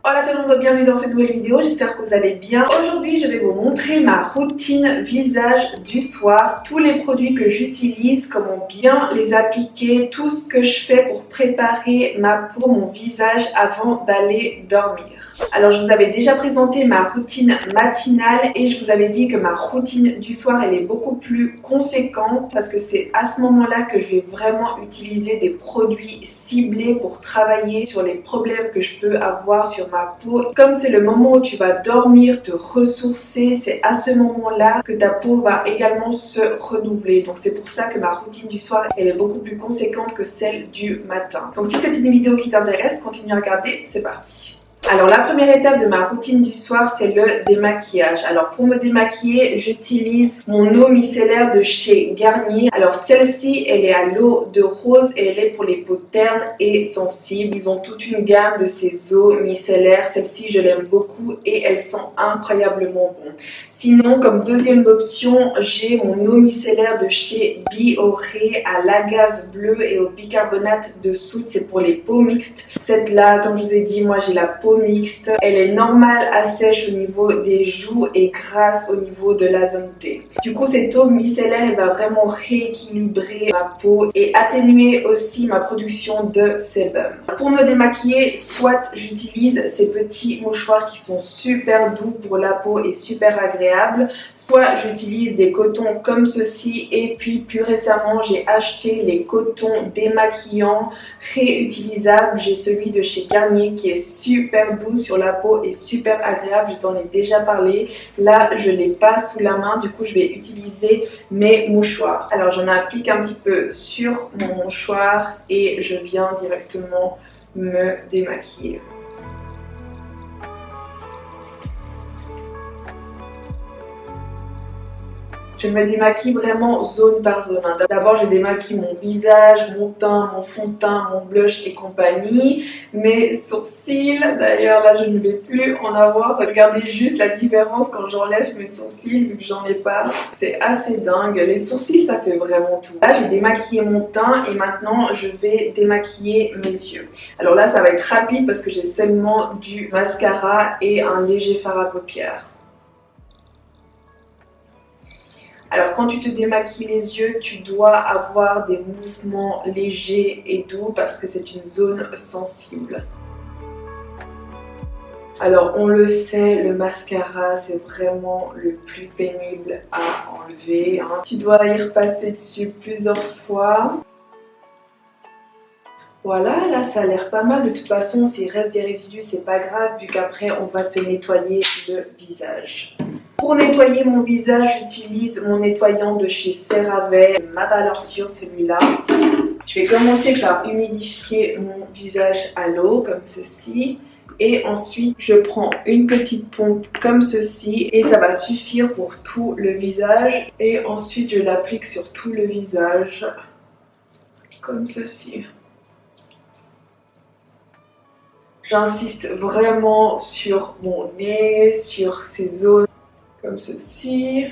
Hola tout le monde, bienvenue dans cette nouvelle vidéo, j'espère que vous allez bien. Aujourd'hui je vais vous montrer ma routine visage du soir, tous les produits que j'utilise, comment bien les appliquer, tout ce que je fais pour préparer ma peau, mon visage avant d'aller dormir. Alors je vous avais déjà présenté ma routine matinale et je vous avais dit que ma routine du soir elle est beaucoup plus conséquente parce que c'est à ce moment-là que je vais vraiment utiliser des produits ciblés pour travailler sur les problèmes que je peux avoir sur ma peau. Comme c'est le moment où tu vas dormir, te ressourcer, c'est à ce moment-là que ta peau va également se renouveler. Donc c'est pour ça que ma routine du soir elle est beaucoup plus conséquente que celle du matin. Donc si c'est une vidéo qui t'intéresse, continue à regarder, c'est parti. Alors la première étape de ma routine du soir c'est le démaquillage. Alors pour me démaquiller j'utilise mon eau micellaire de chez Garnier. Alors celle-ci elle est à l'eau de rose et elle est pour les peaux ternes et sensibles. Ils ont toute une gamme de ces eaux micellaires. Celle-ci je l'aime beaucoup et elle sent incroyablement bon. Sinon comme deuxième option j'ai mon eau micellaire de chez Bioré à l'agave bleue et au bicarbonate de soude. C'est pour les peaux mixtes. Cette là comme je vous ai dit moi j'ai la peau mixte, elle est normale à sèche au niveau des joues et grasse au niveau de la zone T. Du coup cette eau micellaire elle va vraiment rééquilibrer ma peau et atténuer aussi ma production de sébum. Pour me démaquiller, soit j'utilise ces petits mouchoirs qui sont super doux pour la peau et super agréables, soit j'utilise des cotons comme ceci et puis plus récemment j'ai acheté les cotons démaquillants réutilisables. J'ai celui de chez Garnier qui est super doux sur la peau et super agréable, je t'en ai déjà parlé. Là je l'ai pas sous la main, du coup je vais utiliser mes mouchoirs. Alors j'en applique un petit peu sur mon mouchoir et je viens directement me démaquiller. Je me démaquille vraiment zone par zone. D'abord, je démaquille mon visage, mon teint, mon fond de teint, mon blush et compagnie. Mes sourcils, d'ailleurs, là, je ne vais plus en avoir. Regardez juste la différence quand j'enlève mes sourcils, vu que j'en ai pas. C'est assez dingue. Les sourcils, ça fait vraiment tout. Là, j'ai démaquillé mon teint et maintenant, je vais démaquiller mes yeux. Alors là, ça va être rapide parce que j'ai seulement du mascara et un léger fard à paupières. Alors quand tu te démaquilles les yeux, tu dois avoir des mouvements légers et doux parce que c'est une zone sensible. Alors on le sait, le mascara c'est vraiment le plus pénible à enlever. Tu dois y repasser dessus plusieurs fois. Voilà, là ça a l'air pas mal. De toute façon, s'il reste des résidus, c'est pas grave vu qu'après on va se nettoyer le visage. Pour nettoyer mon visage, j'utilise mon nettoyant de chez CeraVe, ma valeur sûre celui-là. Je vais commencer par humidifier mon visage à l'eau comme ceci. Et ensuite, je prends une petite pompe comme ceci et ça va suffire pour tout le visage. Et ensuite, je l'applique sur tout le visage comme ceci. J'insiste vraiment sur mon nez, sur ces zones comme ceci.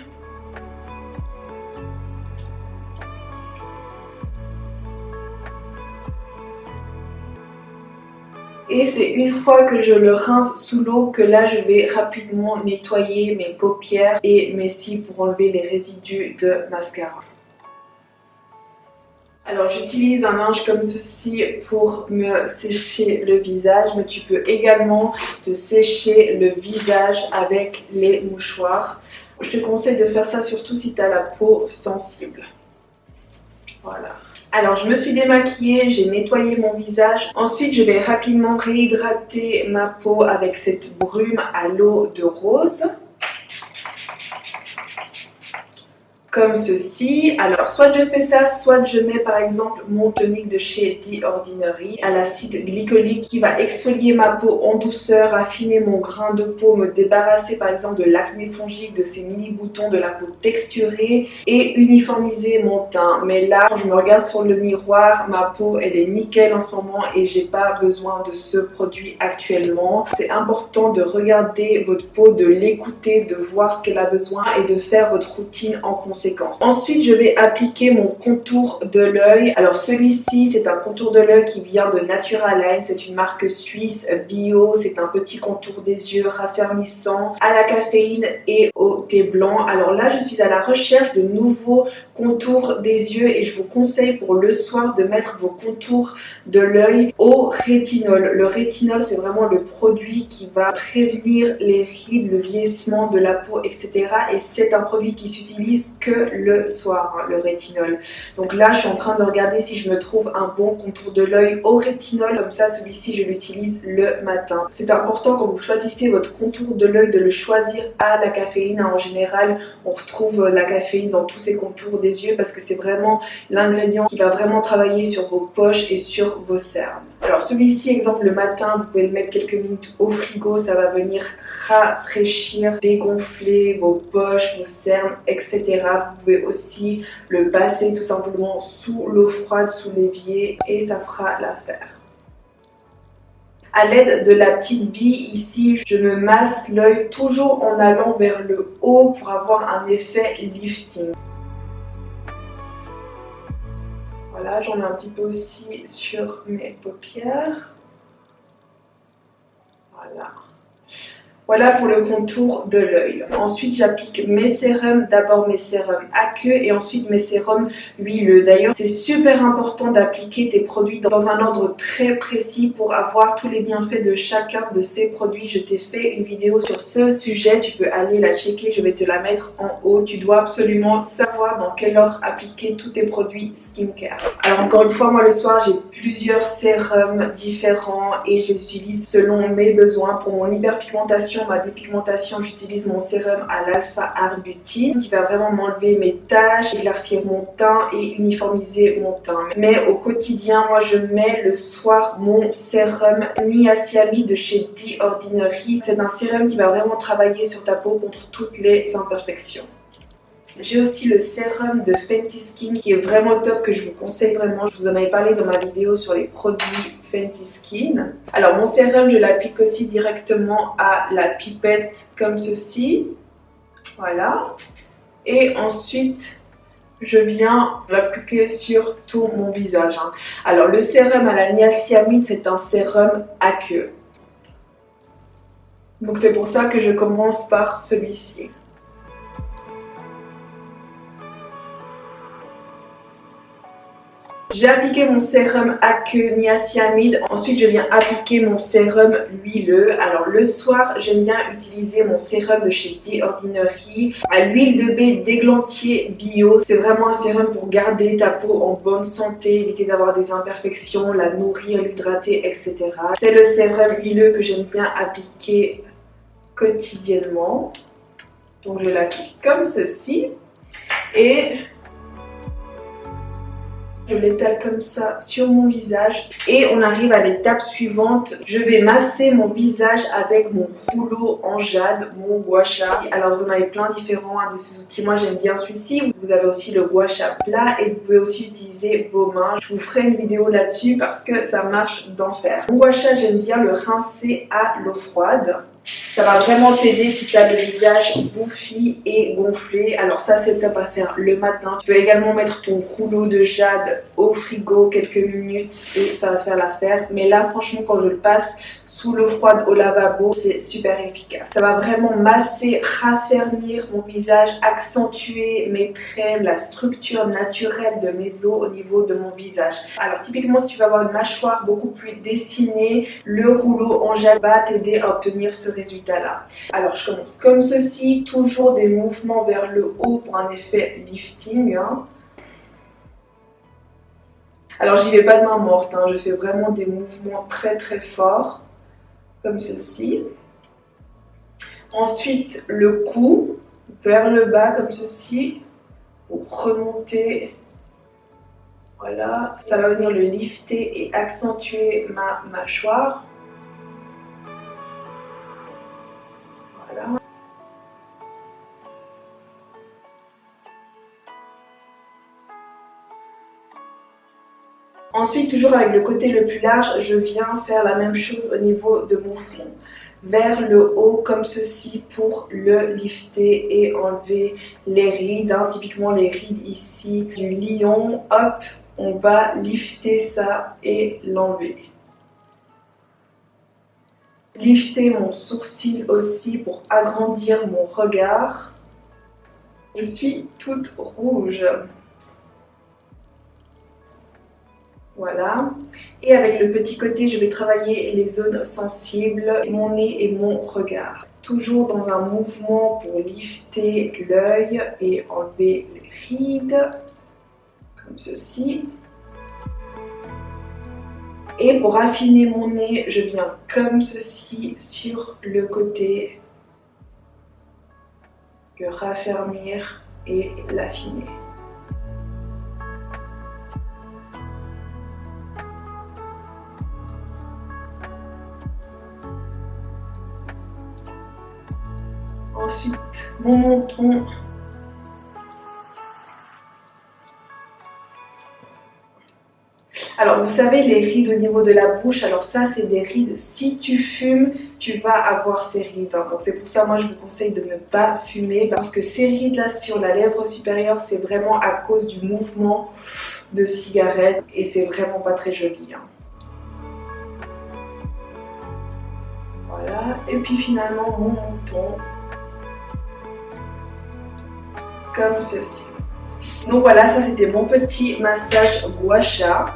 Et c'est une fois que je le rince sous l'eau que là je vais rapidement nettoyer mes paupières et mes cils pour enlever les résidus de mascara. Alors j'utilise un linge comme ceci pour me sécher le visage, mais tu peux également te sécher le visage avec les mouchoirs. Je te conseille de faire ça surtout si tu as la peau sensible. Voilà. Alors je me suis démaquillée, j'ai nettoyé mon visage. Ensuite je vais rapidement réhydrater ma peau avec cette brume à l'eau de rose. Comme ceci. Alors soit je fais ça, soit je mets par exemple mon tonique de chez The Ordinary à l'acide glycolique qui va exfolier ma peau en douceur, affiner mon grain de peau, me débarrasser par exemple de l'acné fongique, de ces mini boutons, de la peau texturée et uniformiser mon teint. Mais là quand je me regarde sur le miroir, ma peau elle est nickel en ce moment et j'ai pas besoin de ce produit actuellement. C'est important de regarder votre peau, de l'écouter, de voir ce qu'elle a besoin et de faire votre routine en conséquence. conséquence. Ensuite, je vais appliquer mon contour de l'œil. Alors celui-ci, c'est un contour de l'œil qui vient de Naturaline. C'est une marque suisse bio. C'est un petit contour des yeux raffermissant à la caféine et au thé blanc. Alors là, je suis à la recherche de nouveaux contours des yeux et je vous conseille pour le soir de mettre vos contours de l'œil au rétinol. Le rétinol, c'est vraiment le produit qui va prévenir les rides, le vieillissement de la peau, etc. Et c'est un produit qui s'utilise que le soir, hein, le rétinol. Donc là, je suis en train de regarder si je me trouve un bon contour de l'œil au rétinol. Comme ça, celui-ci, je l'utilise le matin. C'est important quand vous choisissez votre contour de l'œil de le choisir à la caféine. En général, on retrouve la caféine dans tous ces contours des yeux parce que c'est vraiment l'ingrédient qui va vraiment travailler sur vos poches et sur vos cernes. Alors celui-ci, exemple le matin, vous pouvez le mettre quelques minutes au frigo, ça va venir rafraîchir, dégonfler vos poches, vos cernes, etc. Vous pouvez aussi le passer tout simplement sous l'eau froide, sous l'évier et ça fera l'affaire. À l'aide de la petite bille ici, je me masse l'œil toujours en allant vers le haut pour avoir un effet lifting. Voilà, j'en ai un petit peu aussi sur mes paupières. Voilà. Voilà pour le contour de l'œil. Ensuite, j'applique mes sérums. D'abord mes sérums aqueux et ensuite mes sérums huileux. D'ailleurs, c'est super important d'appliquer tes produits dans un ordre très précis pour avoir tous les bienfaits de chacun de ces produits. Je t'ai fait une vidéo sur ce sujet. Tu peux aller la checker. Je vais te la mettre en haut. Tu dois absolument savoir dans quel ordre appliquer tous tes produits skincare. Alors encore une fois, moi le soir, j'ai plusieurs sérums différents et je les utilise selon mes besoins. Pour mon hyperpigmentation, ma dépigmentation, j'utilise mon sérum à l'alpha-arbutin qui va vraiment m'enlever mes taches, éclaircir mon teint et uniformiser mon teint. Mais au quotidien, moi je mets le soir mon sérum niacinamide de chez The Ordinary. C'est un sérum qui va vraiment travailler sur ta peau contre toutes les imperfections. J'ai aussi le sérum de Fenty Skin qui est vraiment top, que je vous conseille vraiment. Je vous en avais parlé dans ma vidéo sur les produits Fenty Skin. Alors mon sérum, je l'applique aussi directement à la pipette comme ceci. Voilà. Et ensuite, je viens l'appliquer sur tout mon visage. Alors le sérum à la niacinamide, c'est un sérum aqueux. Donc c'est pour ça que je commence par celui-ci. J'ai appliqué mon sérum aqueux niacinamide. Ensuite, je viens appliquer mon sérum huileux. Alors, le soir, j'aime bien utiliser mon sérum de chez The Ordinary à l'huile de baie d'églantier bio. C'est vraiment un sérum pour garder ta peau en bonne santé, éviter d'avoir des imperfections, la nourrir, l'hydrater, etc. C'est le sérum huileux que j'aime bien appliquer quotidiennement. Donc, je l'applique comme ceci. Et je l'étale comme ça sur mon visage et on arrive à l'étape suivante. Je vais masser mon visage avec mon rouleau en jade, mon gua sha. Alors vous en avez plein différents de ces outils. Moi j'aime bien celui-ci. Vous avez aussi le gua sha plat et vous pouvez aussi utiliser vos mains. Je vous ferai une vidéo là-dessus parce que ça marche d'enfer. Mon gua sha, j'aime bien le rincer à l'eau froide. Ça va vraiment t'aider si tu as le visage bouffi et gonflé. Alors ça c'est top à faire le matin. Tu peux également mettre ton rouleau de jade au frigo quelques minutes et ça va faire l'affaire. Mais là franchement quand je le passe sous l'eau froide au lavabo, c'est super efficace. Ça va vraiment masser, raffermir mon visage, accentuer mes traits, la structure naturelle de mes os au niveau de mon visage. Alors typiquement si tu veux avoir une mâchoire beaucoup plus dessinée, le rouleau en jade va t'aider à obtenir ce résultat là. Alors je commence comme ceci, toujours des mouvements vers le haut pour un effet lifting. Alors j'y vais pas de main morte, je fais vraiment des mouvements très très forts comme ceci. Ensuite le cou vers le bas comme ceci pour remonter. Voilà, ça va venir le lifter et accentuer ma mâchoire. Voilà. Ensuite, toujours avec le côté le plus large, je viens faire la même chose au niveau de mon front. vers le haut comme ceci pour le lifter et enlever les rides. Typiquement les rides ici du lion, hop, on va lifter ça et l'enlever. Lifter mon sourcil aussi pour agrandir mon regard. Je suis toute rouge. Voilà. Et avec le petit côté, je vais travailler les zones sensibles, mon nez et mon regard. Toujours dans un mouvement pour lifter l'œil et enlever les rides, comme ceci. Et pour affiner mon nez, je viens comme ceci sur le côté, le raffermir et l'affiner. Ensuite, mon menton. Alors, vous savez, les rides au niveau de la bouche, alors ça, c'est des rides. Si tu fumes, tu vas avoir ces rides. Donc, c'est pour ça, moi, je vous conseille de ne pas fumer. Parce que ces rides-là sur la lèvre supérieure, c'est vraiment à cause du mouvement de cigarette. Et c'est vraiment pas très joli. Voilà. Et puis, finalement, mon menton. Comme ceci. Donc voilà, ça c'était mon petit massage gua sha.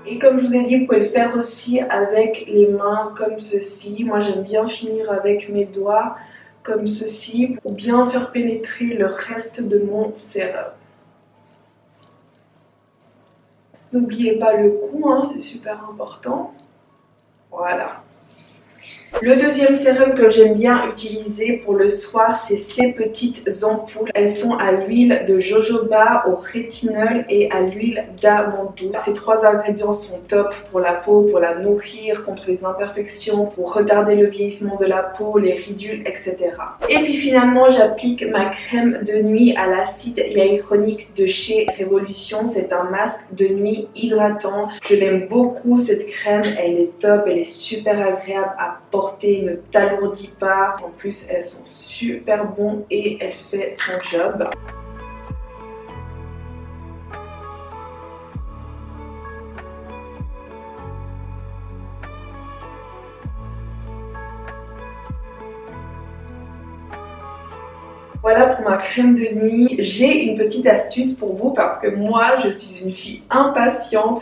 Et comme je vous ai dit, vous pouvez le faire aussi avec les mains comme ceci. Moi j'aime bien finir avec mes doigts comme ceci pour bien faire pénétrer le reste de mon sérum. N'oubliez pas le cou, c'est super important. Voilà. Le deuxième sérum que j'aime bien utiliser pour le soir, c'est ces petites ampoules. Elles sont à l'huile de jojoba, au rétinol et à l'huile d'amande douce. Ces trois ingrédients sont top pour la peau, pour la nourrir contre les imperfections, pour retarder le vieillissement de la peau, les ridules, etc. Et puis finalement, j'applique ma crème de nuit à l'acide hyaluronique de chez Révolution. C'est un masque de nuit hydratant. Je l'aime beaucoup cette crème, elle est top, elle est super agréable à porter, ne t'alourdit pas. En plus, elles sont super bonnes et elle fait son job. Voilà pour ma crème de nuit. J'ai une petite astuce pour vous parce que moi, je suis une fille impatiente.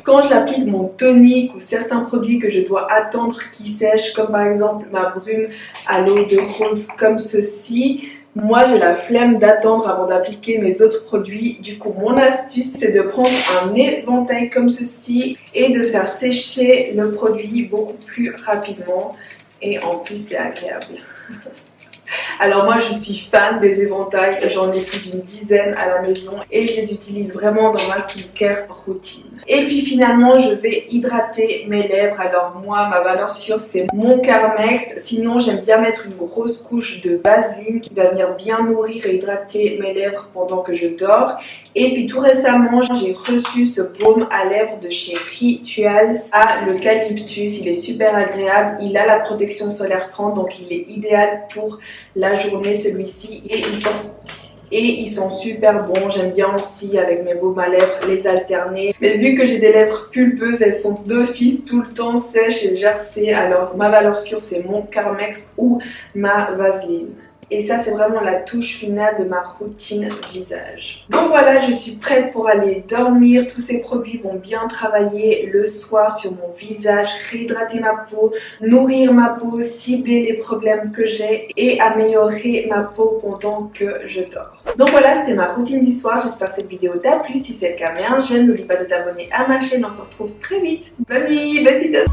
Quand j'applique mon tonique ou certains produits que je dois attendre qu'ils sèchent, comme par exemple ma brume à l'eau de rose comme ceci, moi j'ai la flemme d'attendre avant d'appliquer mes autres produits. Du coup, mon astuce, c'est de prendre un éventail comme ceci et de faire sécher le produit beaucoup plus rapidement. Et en plus, c'est agréable. Alors moi je suis fan des éventails, j'en ai plus d'une dizaine à la maison et je les utilise vraiment dans ma skincare routine. Et puis finalement je vais hydrater mes lèvres. Alors moi ma valeur sûre c'est mon Carmex, sinon j'aime bien mettre une grosse couche de vaseline qui va venir bien nourrir et hydrater mes lèvres pendant que je dors. Et puis tout récemment j'ai reçu ce baume à lèvres de chez Rituals à l'eucalyptus, il est super agréable, il a la protection solaire 30 donc il est idéal pour la journée celui-ci et ils sont super bons. J'aime bien aussi avec mes baumes à lèvres les alterner, mais vu que j'ai des lèvres pulpeuses, elles sont d'office tout le temps sèches et gercées, alors ma valeur sûre c'est mon Carmex ou ma vaseline. Et ça c'est vraiment la touche finale de ma routine visage. Donc voilà, je suis prête pour aller dormir. Tous ces produits vont bien travailler le soir sur mon visage, réhydrater ma peau, nourrir ma peau, cibler les problèmes que j'ai et améliorer ma peau pendant que je dors. Donc voilà, c'était ma routine du soir. J'espère que cette vidéo t'a plu. Si c'est le cas, mets un j'aime. N'oublie pas de t'abonner à ma chaîne. On se retrouve très vite. Bonne nuit, besitos.